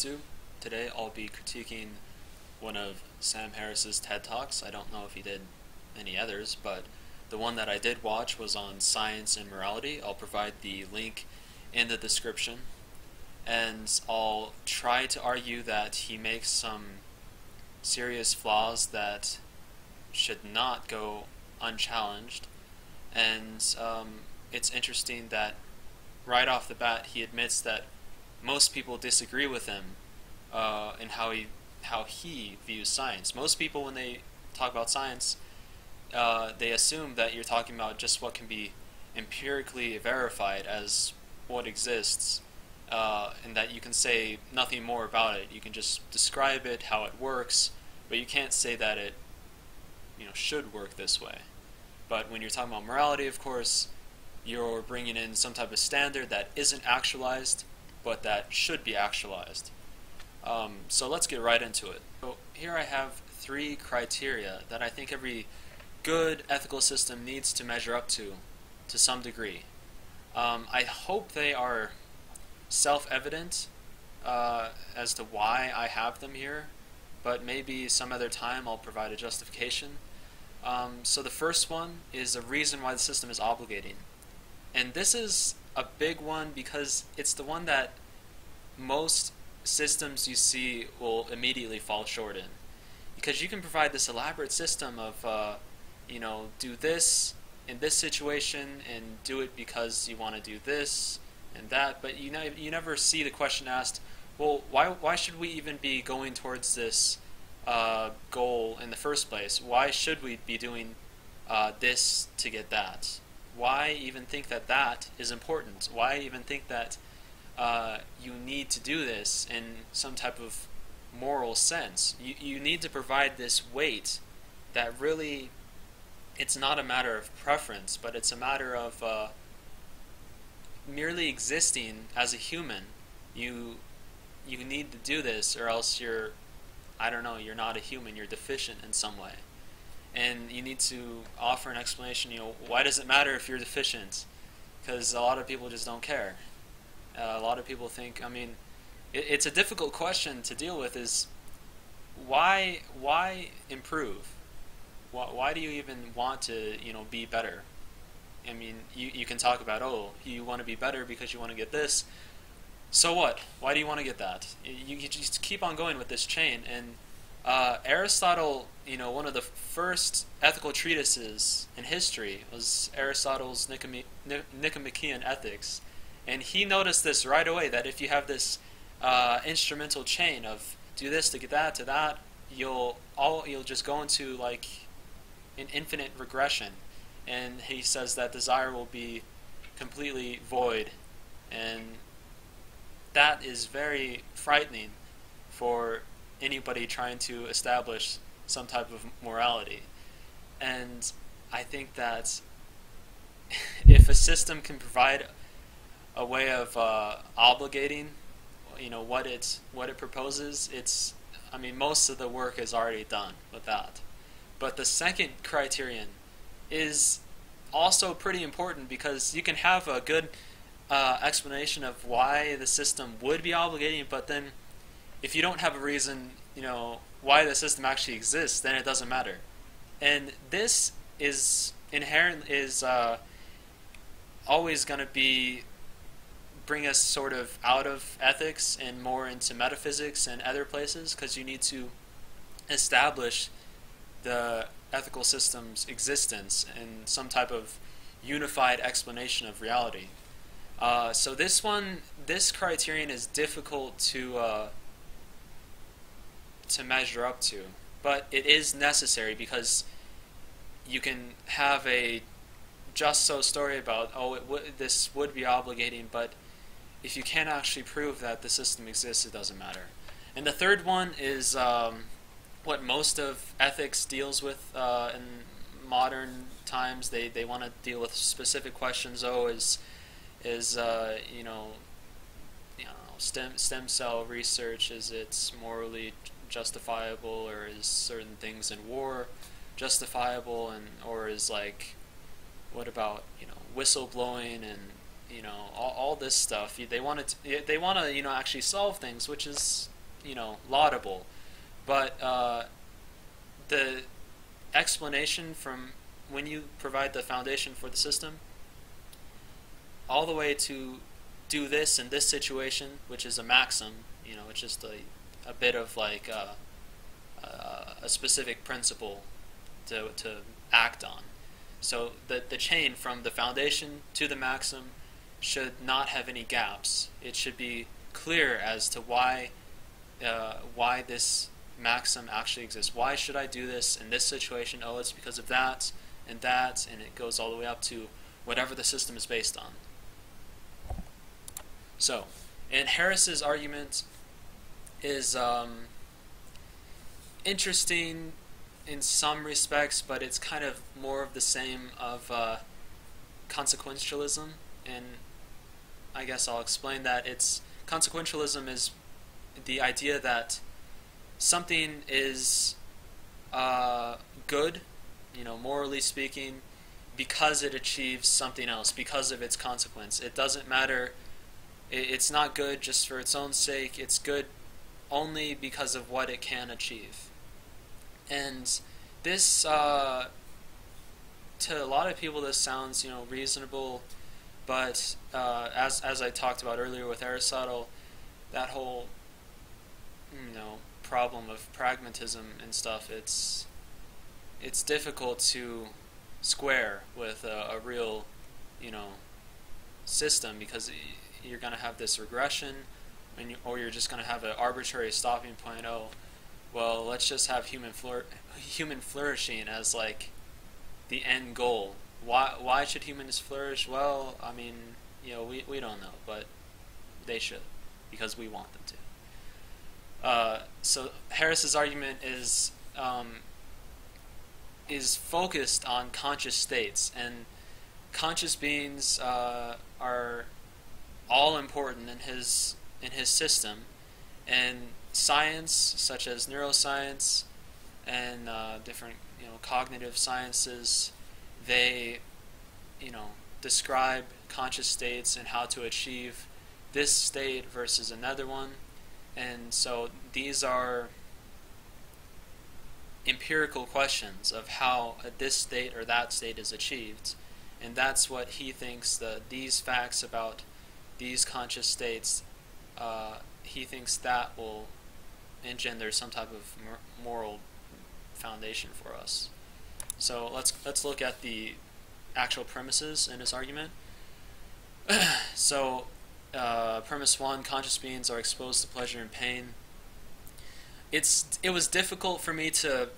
YouTube. Today I'll be critiquing one of Sam Harris's TED Talks. I don't know if he did any others, but the one that I did watch was on science and morality. I'll provide the link in the description, and I'll try to argue that he makes some serious flaws that should not go unchallenged. And it's interesting that right off the bat he admits that most people disagree with him in how he views science. Most people, when they talk about science, they assume that you're talking about just what can be empirically verified as what exists, and that you can say nothing more about it. You can just describe it, how it works, but you can't say that it, should work this way. But when you're talking about morality, of course, you're bringing in some type of standard that isn't actualized, but that should be actualized. So let's get right into it. So here I have 3 criteria that I think every good ethical system needs to measure up to some degree. I hope they are self-evident as to why I have them here, but maybe some other time I'll provide a justification. So the first one is a reason why the system is obligating. And this is a big one because it's the one that most systems you see will immediately fall short in. Because you can provide this elaborate system of, do this in this situation and do it because you want to do this and that, but you never see the question asked, well, why should we even be going towards this goal in the first place? Why should we be doing this to get that? Why even think that that is important? Why even think that you need to do this in some type of moral sense? You need to provide this weight that really, it's not a matter of preference, but it's a matter of merely existing as a human. You need to do this, or else you're not a human, you're deficient in some way. And you need to offer an explanation, why does it matter if you're deficient? Because a lot of people just don't care. A lot of people think, it's a difficult question to deal with, is why improve? Why do you even want to, be better? You can talk about, you want to be better because you want to get this. So what? Why do you want to get that? You just keep on going with this chain. And Aristotle, one of the first ethical treatises in history was Aristotle's Nicomachean Ethics. And he noticed this right away, that if you have this instrumental chain of do this to get that to that, you'll just go into like an infinite regression. And he says that desire will be completely void, and that is very frightening for anybody trying to establish some type of morality. And I think that if a system can provide a way of obligating, what it proposes, most of the work is already done with that. But the second criterion is also pretty important, because you can have a good explanation of why the system would be obligating, but then if you don't have a reason, why the system actually exists, then it doesn't matter. And this is always going to bring us sort of out of ethics and more into metaphysics and other places, because you need to establish the ethical system's existence and some type of unified explanation of reality. So this criterion is difficult to measure up to, but it is necessary, because you can have a just so story about, this would be obligating, but if you can't actually prove that the system exists, it doesn't matter. And the third one is what most of ethics deals with in modern times. They want to deal with specific questions. Stem cell research, is it morally justifiable, or is certain things in war justifiable, or is what about whistleblowing and all this stuff. They want to, actually solve things, which is, laudable. But the explanation from when you provide the foundation for the system, all the way to do this in this situation, which is a maxim, it's just a bit of like a specific principle to act on. So the chain from the foundation to the maxim should not have any gaps. It should be clear as to why this maxim actually exists. Why should I do this in this situation? Oh, it's because of that, and it goes all the way up to whatever the system is based on. So, and Harris's argument is interesting in some respects, but it's kind of more of the same of consequentialism, and I guess I'll explain that. Consequentialism is the idea that something is good, morally speaking, because it achieves something else, because of its consequence. It doesn't matter. It's not good just for its own sake. It's good only because of what it can achieve. And this, to a lot of people, this sounds, reasonable, but as I talked about earlier with Aristotle, that whole, problem of pragmatism and stuff, it's difficult to square with a real, system, because you're going to have this regression, or you're just going to have an arbitrary stopping point. Oh, well, let's just have human flourishing as like the end goal. Why should humans flourish? Well, I mean, we don't know, but they should, because we want them to. So Harris's argument is focused on conscious states, and conscious beings are all important in his system, and science such as neuroscience and different cognitive sciences, they describe conscious states and how to achieve this state versus another one. And so these are empirical questions of how this state or that state is achieved, and that's what he thinks these facts about these conscious states, he thinks that will engender some type of moral foundation for us. So let's look at the actual premises in his argument. So premise 1: conscious beings are exposed to pleasure and pain. It was difficult for me to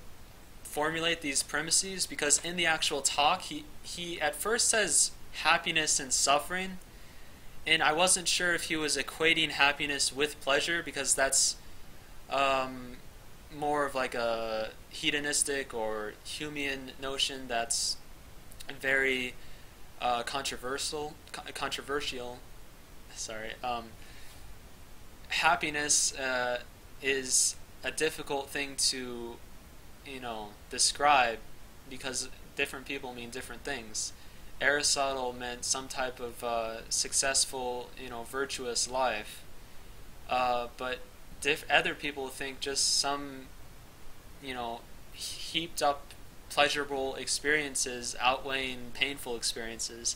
formulate these premises, because in the actual talk he at first says happiness and suffering, and I wasn't sure if he was equating happiness with pleasure, because that's more of like a hedonistic or Humean notion that's very controversial. Sorry. Happiness is a difficult thing to, describe, because different people mean different things. Aristotle meant some type of successful, virtuous life, but other people think just some, heaped up pleasurable experiences outweighing painful experiences,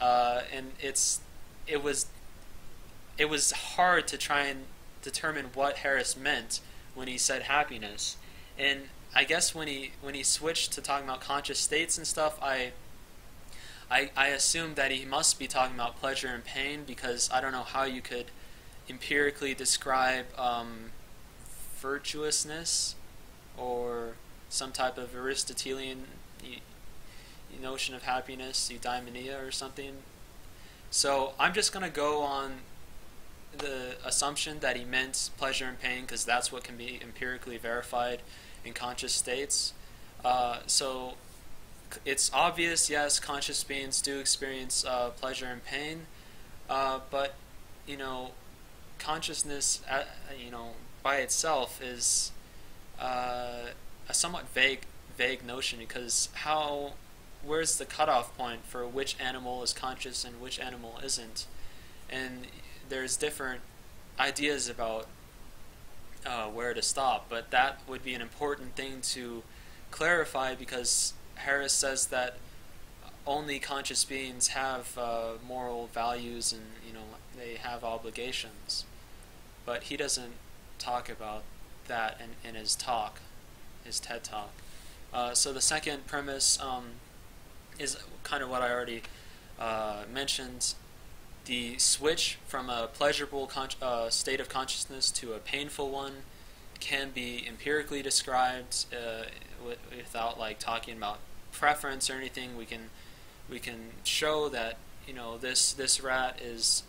and it was hard to try and determine what Harris meant when he said happiness. And I guess when he switched to talking about conscious states and stuff, I assumed that he must be talking about pleasure and pain, because I don't know how you could empirically describe virtuousness or some type of Aristotelian notion of happiness, eudaimonia or something. So I'm just going to go on the assumption that he meant pleasure and pain, because that's what can be empirically verified in conscious states. So it's obvious, yes, conscious beings do experience pleasure and pain, but consciousness, by itself is a somewhat vague notion, because how where's the cutoff point for which animal is conscious and which animal isn't? And there's different ideas about where to stop, but that would be an important thing to clarify, because Harris says that only conscious beings have moral values, and they have obligations, but he doesn't talk about that in his talk, his TED talk. So the second premise is kind of what I already mentioned. The switch from a pleasurable state of consciousness to a painful one can be empirically described without like talking about preference or anything. We can show that this rat is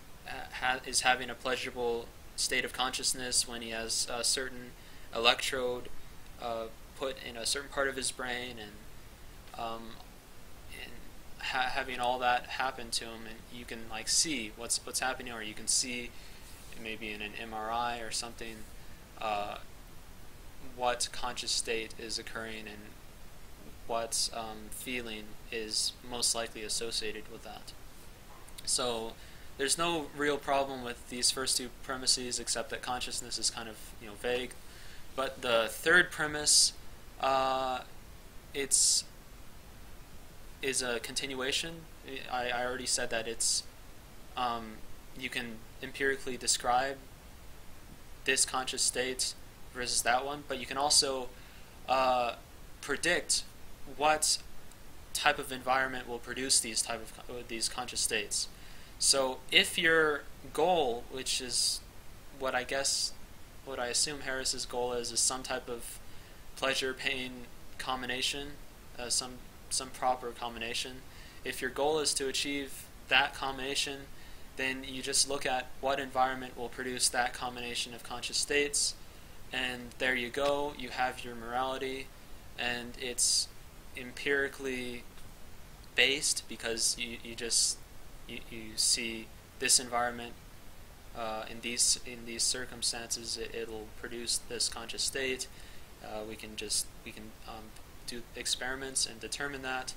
having a pleasurable state of consciousness when he has a certain electrode put in a certain part of his brain, and having all that happen to him, and you can like see what's happening, or you can see maybe in an MRI or something what conscious state is occurring and what feeling is most likely associated with that. So there's no real problem with these first two premises, except that consciousness is kind of vague. But the third premise, is a continuation. I already said that it's you can empirically describe this conscious state versus that one, but you can also predict what type of environment will produce these conscious states. So if your goal, which is what I assume Harris's goal is some type of pleasure-pain combination, some proper combination. If your goal is to achieve that combination, then you just look at what environment will produce that combination of conscious states, and there you go. You have your morality, and it's empirically based because you see this environment in these circumstances it'll produce this conscious state. We can do experiments and determine that,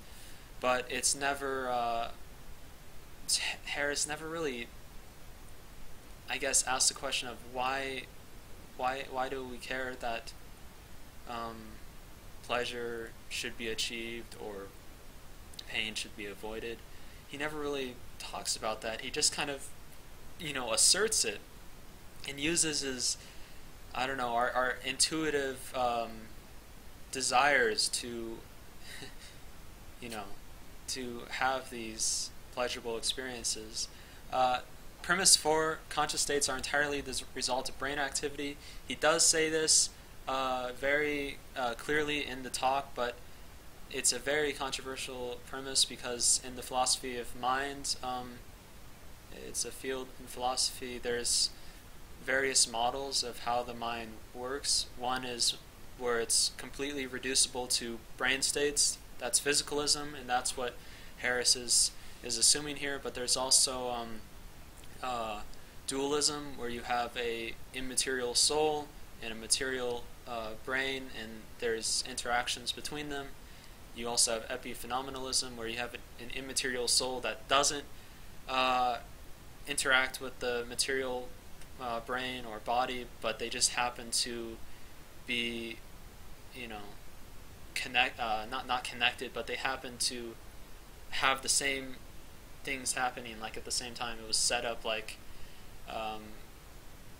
but it's never Harris never really, I guess, asked the question of why do we care that pleasure should be achieved or pain should be avoided. He never really talks about that. He just kind of asserts it and uses his our intuitive desires to to have these pleasurable experiences. Premise 4, conscious states are entirely the result of brain activity. He does say this very clearly in the talk, but it's a very controversial premise because in the philosophy of mind, it's a field in philosophy, there's various models of how the mind works. One is where it's completely reducible to brain states. That's physicalism, and that's what Harris is assuming here. But there's also dualism, where you have a immaterial soul and a material brain, and there's interactions between them. You also have epiphenomenalism, where you have an immaterial soul that doesn't interact with the material brain or body, but they just happen to be, not connected, but they happen to have the same things happening, like at the same time. It was set up like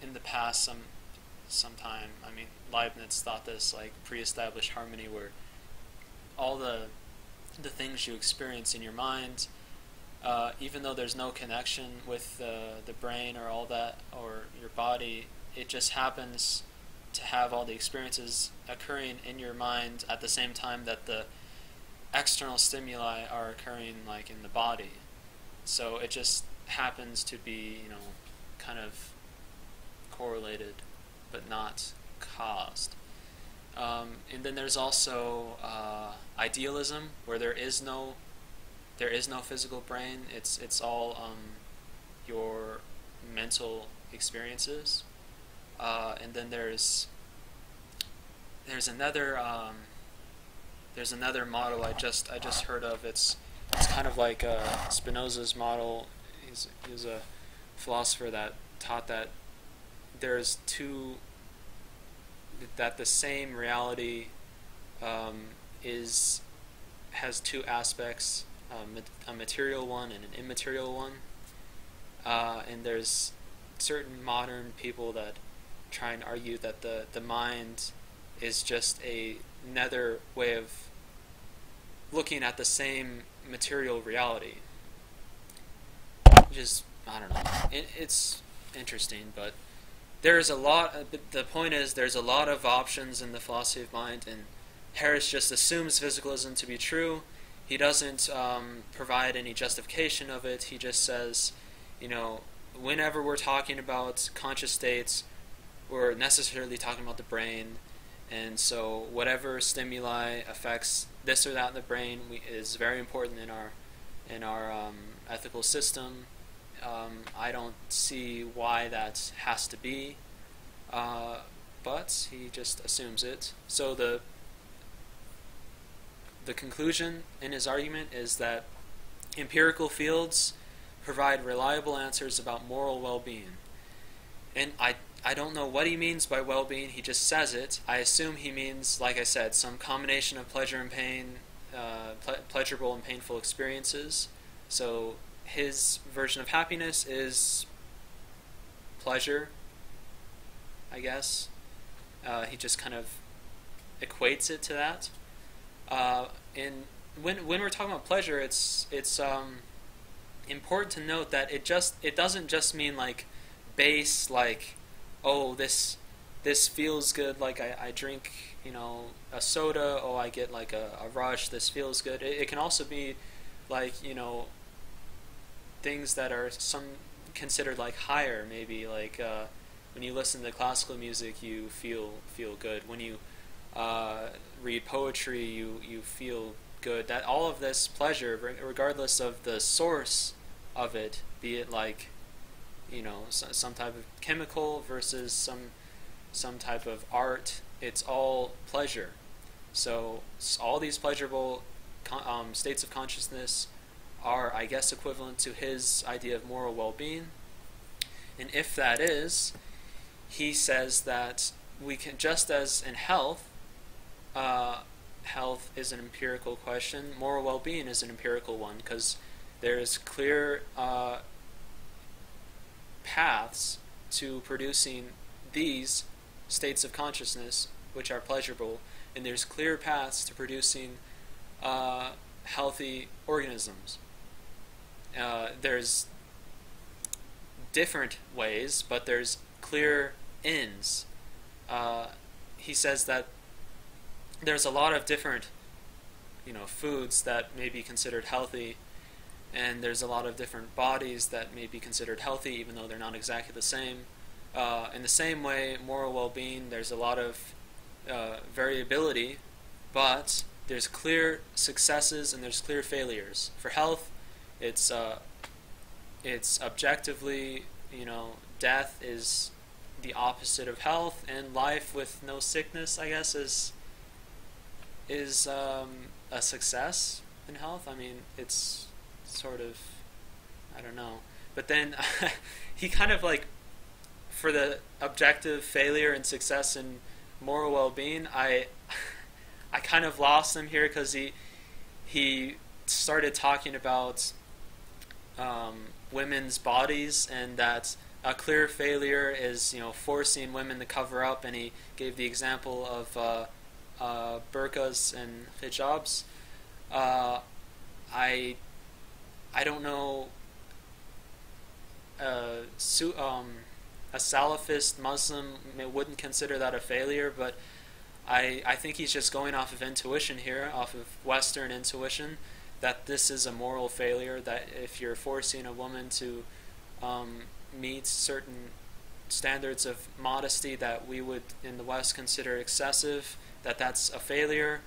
in the past, sometime. I mean, Leibniz thought this, like pre-established harmony, where all the things you experience in your mind, even though there's no connection with the brain or all that, or your body, it just happens to have all the experiences occurring in your mind at the same time that the external stimuli are occurring, like in the body. So it just happens to be, kind of correlated, but not caused. And then there's also idealism, where there is no physical brain. It's all your mental experiences. And then there's another there's another model I just heard of. It's kind of like Spinoza's model. He's a philosopher that taught that there's two that the same reality is has two aspects, a material one and an immaterial one. And there's certain modern people that try and argue that the mind is just another way of looking at the same material reality. Which is, I don't know, it's interesting, but there's a lot, the point is there's a lot of options in the philosophy of mind, and Harris just assumes physicalism to be true. He doesn't provide any justification of it. He just says, whenever we're talking about conscious states, we're necessarily talking about the brain, and so whatever stimuli affects this or that in the brain is very important in our ethical system. I don't see why that has to be, but he just assumes it. So the conclusion in his argument is that empirical fields provide reliable answers about moral well-being. And I don't know what he means by well-being. He just says it. I assume he means, like I said, some combination of pleasure and pain, pleasurable and painful experiences. So his version of happiness is pleasure, I guess. He just kind of equates it to that. And when we're talking about pleasure, it's important to note that it doesn't just mean like base, like, oh, this feels good, like I drink a soda, oh, I get like a rush, this feels good. It can also be like things that are some considered like higher, maybe like when you listen to classical music you feel good. When you read poetry you feel good. That all of this pleasure, regardless of the source of it, be it like some type of chemical versus some type of art, it's all pleasure. So all these pleasurable states of consciousness are, I guess, equivalent to his idea of moral well-being. And if that is, he says that we can, just as in health, health is an empirical question, moral well-being is an empirical one, because there's clear paths to producing these states of consciousness which are pleasurable, and there's clear paths to producing healthy organisms. There's different ways, but there's clear ends. He says that there's a lot of different foods that may be considered healthy, and there's a lot of different bodies that may be considered healthy even though they're not exactly the same. In the same way, moral well-being, there's a lot of variability, but there's clear successes and there's clear failures. For health, it's objectively, death is the opposite of health, and life with no sickness, I guess, is a success in health. I mean, it's sort of, I don't know. But then he kind of like, for the objective failure and success in moral well-being, I kind of lost him here, because he started talking about women's bodies, and that a clear failure is forcing women to cover up, and he gave the example of burqas and hijabs. I don't know, a Salafist Muslim wouldn't consider that a failure, but I think he's just going off of intuition here, off of Western intuition, that this is a moral failure, that if you're forcing a woman to meet certain standards of modesty that we would in the West consider excessive, that's a failure.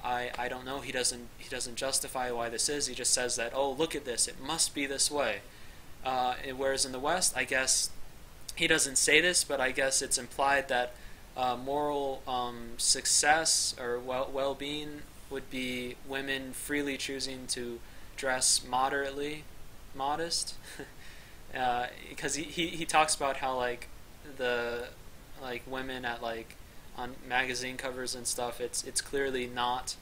I don't know. He doesn't justify why this is. He just says that, oh, look at this, it must be this way. Whereas in the West, I guess he doesn't say this, but I guess it's implied that moral success or well-being would be women freely choosing to dress moderately modest, because he talks about how like the like women at like on magazine covers and stuff, it's clearly not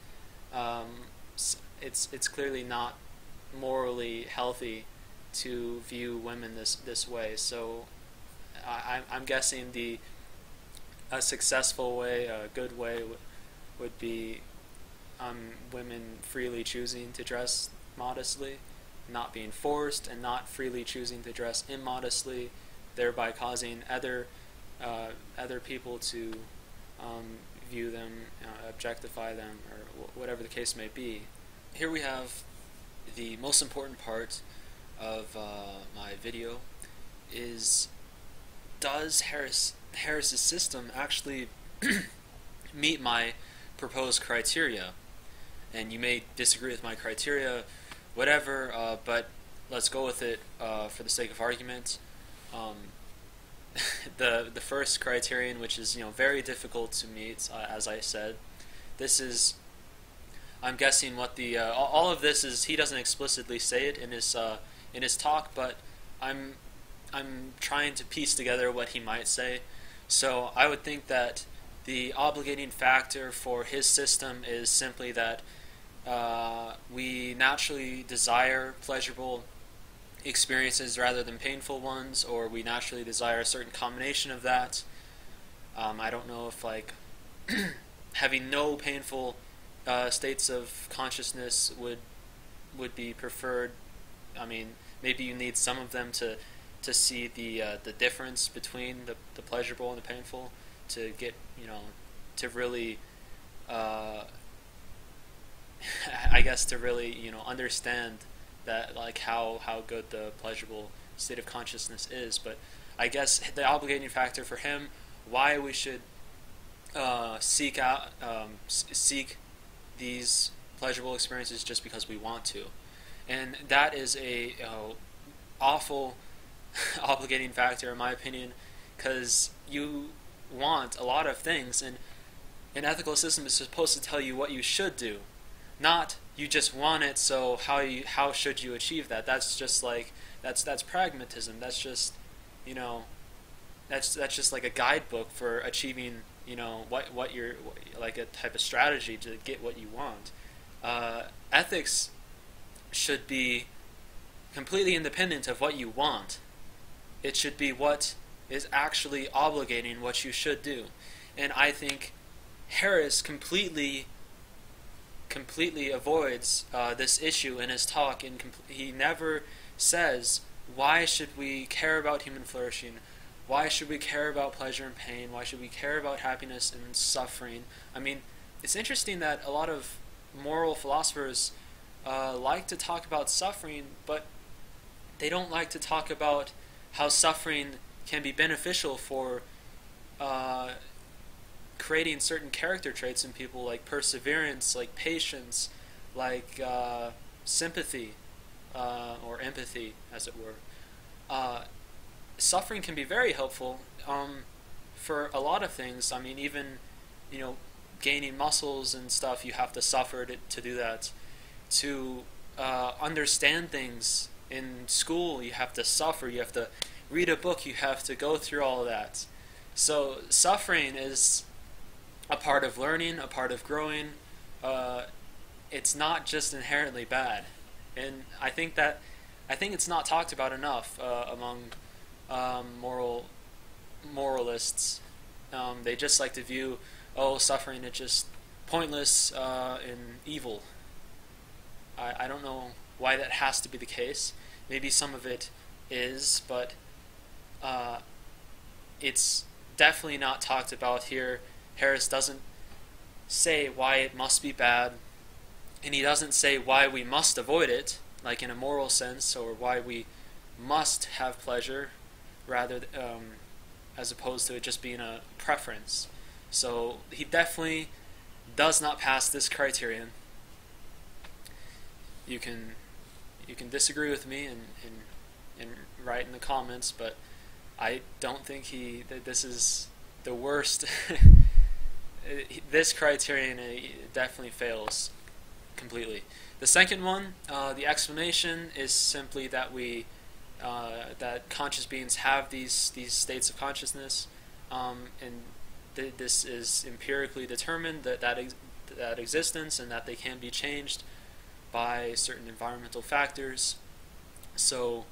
it's clearly not morally healthy to view women this way. So I'm guessing a successful way, a good way would be women freely choosing to dress modestly, not being forced, and not freely choosing to dress immodestly, thereby causing other people to view them, objectify them, or whatever the case may be. Here we have the most important part of my video is, does Harris's system actually meet my proposed criteria? And you may disagree with my criteria, whatever, but let's go with it for the sake of argument. The first criterion, which is very difficult to meet, as I said, this is, I'm guessing what the all of this is. He doesn't explicitly say it in his talk, but I'm trying to piece together what he might say. So I would think that the obligating factor for his system is simply that we naturally desire pleasurable experiences rather than painful ones, or we naturally desire a certain combination of that. I don't know if like having no painful states of consciousness would be preferred. I mean, maybe you need some of them to see the difference between the pleasurable and the painful, to get to really I guess to really understand that, like how good the pleasurable state of consciousness is. But I guess the obligating factor for him, why we should seek these pleasurable experiences just because we want to, and that is a awful obligating factor in my opinion, because you want a lot of things, and an ethical system is supposed to tell you what you should do, not you just want it, so how should you achieve that? That's just like that's pragmatism. That's just that's just like a guidebook for achieving what you're like, a type of strategy to get what you want. Ethics should be completely independent of what you want. It should be what is actually obligating what you should do. And I think Harris completely avoids this issue in his talk, and he never says, why should we care about human flourishing? Why should we care about pleasure and pain? Why should we care about happiness and suffering? I mean, it's interesting that a lot of moral philosophers like to talk about suffering, but they don't like to talk about how suffering can be beneficial for creating certain character traits in people, like perseverance, like patience, like sympathy, or empathy, as it were. Suffering can be very helpful for a lot of things. I mean, even gaining muscles and stuff, you have to suffer to do that. To understand things in school, you have to suffer. You have to read a book. You have to go through all of that. So suffering is a part of learning, a part of growing. It's not just inherently bad, and I think it's not talked about enough among moralists. They just like to view suffering as just pointless and evil. I don't know why that has to be the case. Maybe some of it is, but it's definitely not talked about here. Harris doesn't say why it must be bad, and he doesn't say why we must avoid it, like in a moral sense, or why we must have pleasure, rather as opposed to it just being a preference. So he definitely does not pass this criterion. You can disagree with me and write in the comments, but I don't think that this is the worst. This criterion definitely fails completely. The second one, the explanation is simply that that conscious beings have these states of consciousness, and this is empirically determined that existence, and that they can be changed by certain environmental factors. So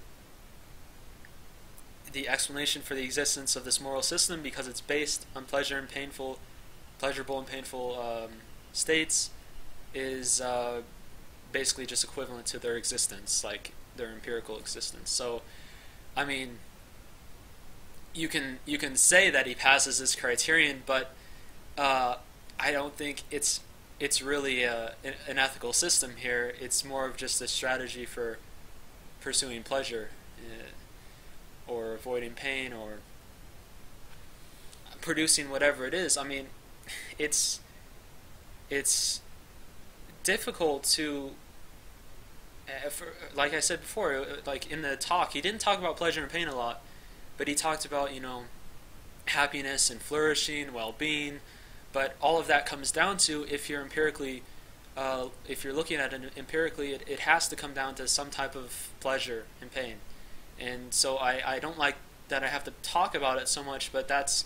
the explanation for the existence of this moral system, because it's based on pleasurable and painful states, is basically just equivalent to their existence, like their empirical existence. So, I mean, you can say that he passes this criterion, but I don't think it's really an ethical system here. It's more of just a strategy for pursuing pleasure, or avoiding pain, or producing whatever it is. I mean, it's difficult to, like I said before, like in the talk, he didn't talk about pleasure and pain a lot, but he talked about, happiness and flourishing, well-being, but all of that comes down to, if you're looking at it empirically, it has to come down to some type of pleasure and pain. And so I don't like that I have to talk about it so much, but that's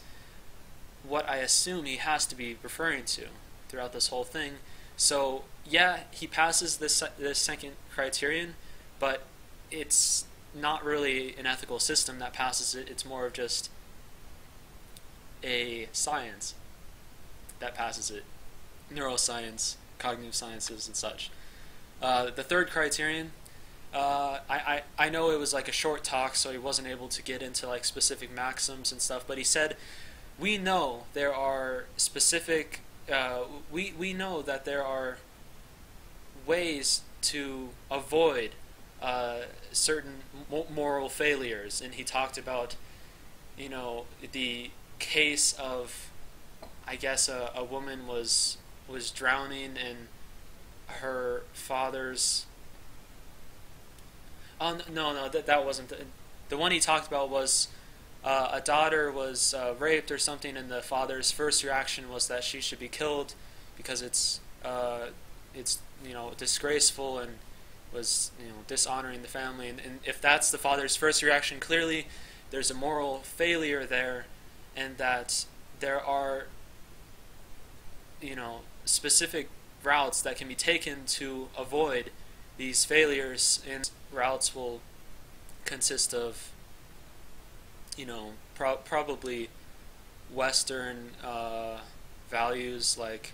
what I assume he has to be referring to throughout this whole thing. So yeah, he passes this second criterion, but it's not really an ethical system that passes it. It's more of just a science that passes it. Neuroscience, cognitive sciences, and such. The third criterion, I know it was like a short talk, so he wasn't able to get into like specific maxims and stuff, but he said, we know there are specific, we know that there are ways to avoid certain moral failures. And he talked about, the case of, I guess, a woman was drowning in her father's. Oh no, that wasn't the one he talked about. Was a daughter was raped or something, and the father's first reaction was that she should be killed because it's disgraceful and was dishonoring the family. And if that's the father's first reaction, clearly there's a moral failure there, and that there are specific routes that can be taken to avoid these failures, and routes will consist of probably Western values, like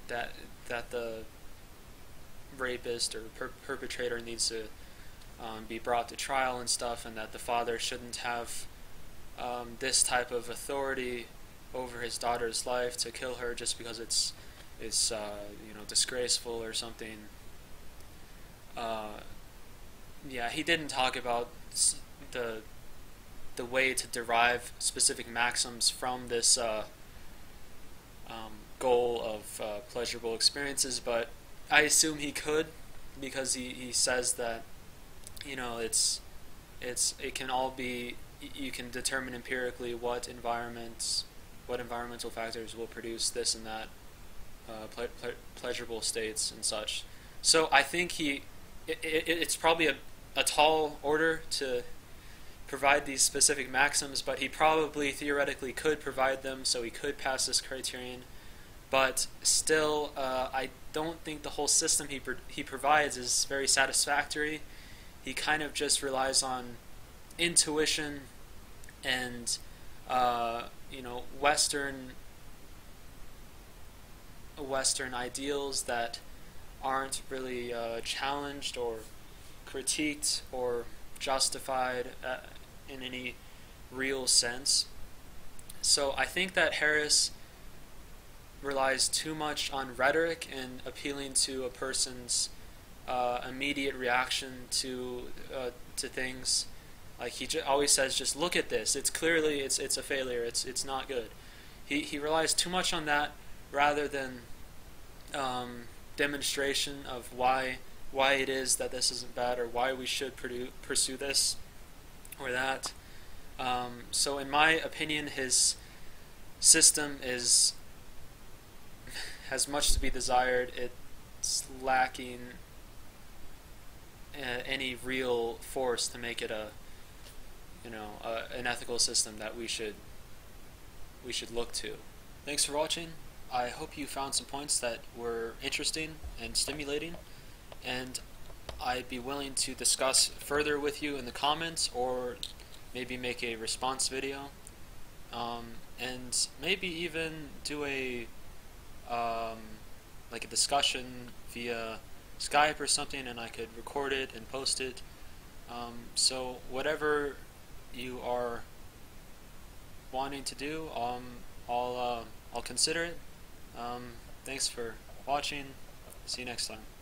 that the rapist or perpetrator needs to be brought to trial and stuff, and that the father shouldn't have this type of authority over his daughter's life to kill her just because it's disgraceful or something. Yeah, he didn't talk about the way to derive specific maxims from this goal of pleasurable experiences, but I assume he could, because he says that it can all be, you can determine empirically what environmental factors will produce this and that pleasurable states and such. So I think it's probably a tall order to provide these specific maxims, but he probably theoretically could provide them, so he could pass this criterion. But still, I don't think the whole system he provides is very satisfactory. He kind of just relies on intuition and Western ideals that aren't really challenged or critiqued or justified in any real sense. So I think that Harris relies too much on rhetoric and appealing to a person's immediate reaction to things. Like he always says, just look at this. It's clearly it's a failure. It's not good. He relies too much on that rather than demonstration of why it is that this isn't bad, or why we should pursue this or that. So in my opinion, his system is has much to be desired. It's lacking any real force to make it an ethical system that we should look to. Thanks for watching. I hope you found some points that were interesting and stimulating, and I'd be willing to discuss further with you in the comments, or maybe make a response video, and maybe even do a like a discussion via Skype or something, and I could record it and post it. So whatever you are wanting to do, I'll consider it. Thanks for watching. See you next time.